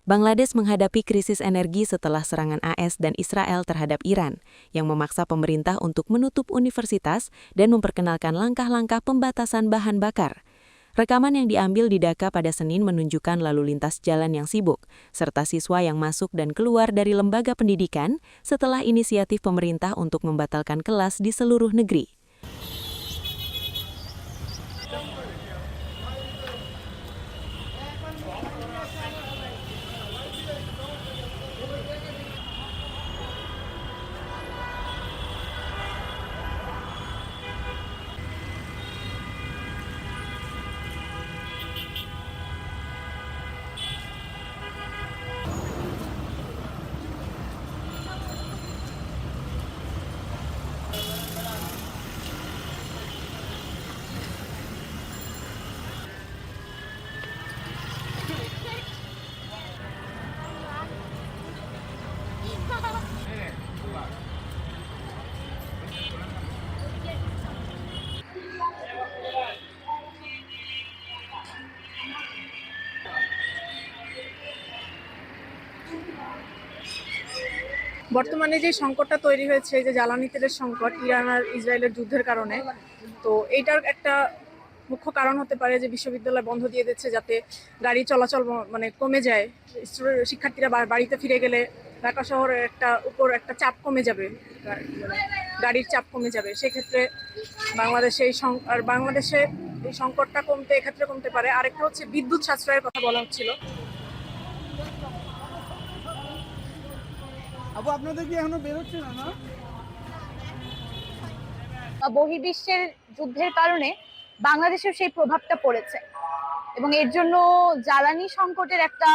Bangladesh menghadapi krisis energi setelah serangan AS dan Israel terhadap Iran, yang memaksa pemerintah untuk menutup universitas dan memperkenalkan langkah-langkah pembatasan bahan bakar. Rekaman yang diambil di Dhaka pada Senin menunjukkan lalu lintas jalan yang sibuk, serta siswa yang masuk dan keluar dari lembaga pendidikan setelah inisiatif pemerintah untuk membatalkan kelas di seluruh negeri. বর্তমানে যে সংকটটা তৈরি হয়েছে, যে জ্বালানি তেলের সংকট Iran আর ইসরায়েলের যুদ্ধের কারণে, তো এইটার একটা মুখ্য কারণ হতে পারে যে বিশ্ববিদ্যালয় বন্ধ দিয়ে দিচ্ছে, যাতে গাড়ি চলাচল মানে কমে যায়। শিক্ষার্থীরা বাড়িতে ফিরে গেলে ঢাকা শহরের উপর একটা চাপ কমে যাবে, গাড়ির চাপ কমে যাবে। সেক্ষেত্রে বাংলাদেশে এই সংকটটা এক্ষেত্রে কমতে পারে। আরেকটা হচ্ছে বিদ্যুৎ সাশ্রয়ের কথা বলা হচ্ছিল। আপু, আপনাদের কি এখনো বেরোচ্ছে না? বহির্বিশ্বের যুদ্ধের কারণে বাংলাদেশের সেই প্রভাবটা পড়েছে এবং এর জন্য জ্বালানি সংকটের একটা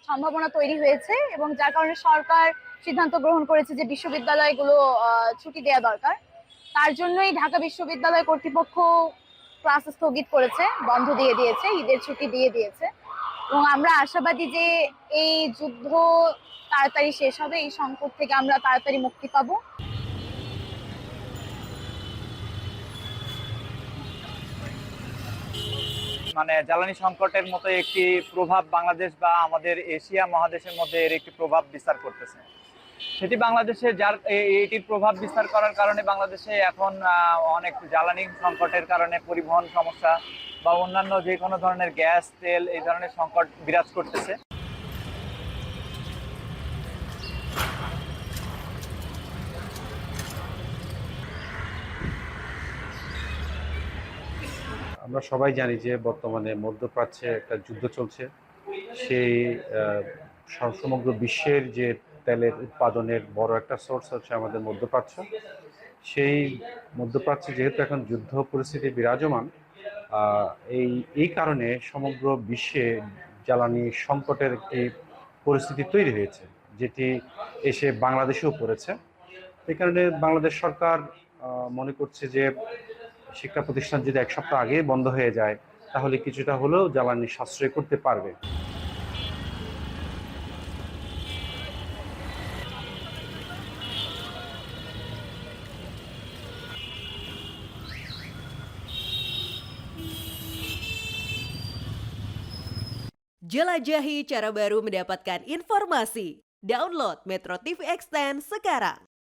সম্ভাবনা তৈরি হয়েছে, এবং যার কারণে সরকার সিদ্ধান্ত গ্রহণ করেছে যে বিশ্ববিদ্যালয়গুলো ছুটি দেওয়া দরকার। তার জন্যই ঢাকা বিশ্ববিদ্যালয় কর্তৃপক্ষ ক্লাস স্থগিত করেছে, বন্ধ দিয়ে দিয়েছে, ঈদের ছুটি দিয়ে দিয়েছে। এবং আমরা আশাবাদী যে এই যুদ্ধ তাড়াতাড়ি শেষ হবে, এই সংকট থেকে আমরা তাড়াতাড়ি মুক্তি পাবো। মানে জ্বালানি সংকটের মতো একটি প্রভাব বাংলাদেশ বা আমাদের এশিয়া মহাদেশের মধ্যে এর একটি প্রভাব বিস্তার করতেছে। সেটি বাংলাদেশে এটির প্রভাব বিস্তার করার কারণে বাংলাদেশে এখন অনেক জ্বালানি সংকটের কারণে পরিবহন সমস্যা বা অন্যান্য যে কোনো ধরনের গ্যাস তেল এই ধরনের সংকট বিরাজ করতেছে। আমরা সবাই জানি যে বর্তমানে মধ্যপ্রাচ্যে একটা যুদ্ধ চলছে। সেই সমগ্র বিশ্বের যে তেলের উৎপাদনের বড় একটা সোর্স হচ্ছে আমাদের মধ্যপ্রাচ্য। সেই মধ্যপ্রাচ্যে যেহেতু এখন যুদ্ধ পরিস্থিতি বিরাজমান, এই কারণে সমগ্র বিশ্বে জ্বালানি সংকটের একটি পরিস্থিতি তৈরি হয়েছে, যেটি এসে বাংলাদেশেও পড়েছে। এই কারণে বাংলাদেশ সরকার মনে করছে যে শিক্ষা প্রতিষ্ঠান যদি এক সপ্তাহ আগে বন্ধ হয়ে যায়, তাহলে কিছুটা হলেও জ্বালানি সাশ্রয় করতে পারবে। Jelajahi cara baru mendapatkan informasi. Download Metro TV Extend sekarang.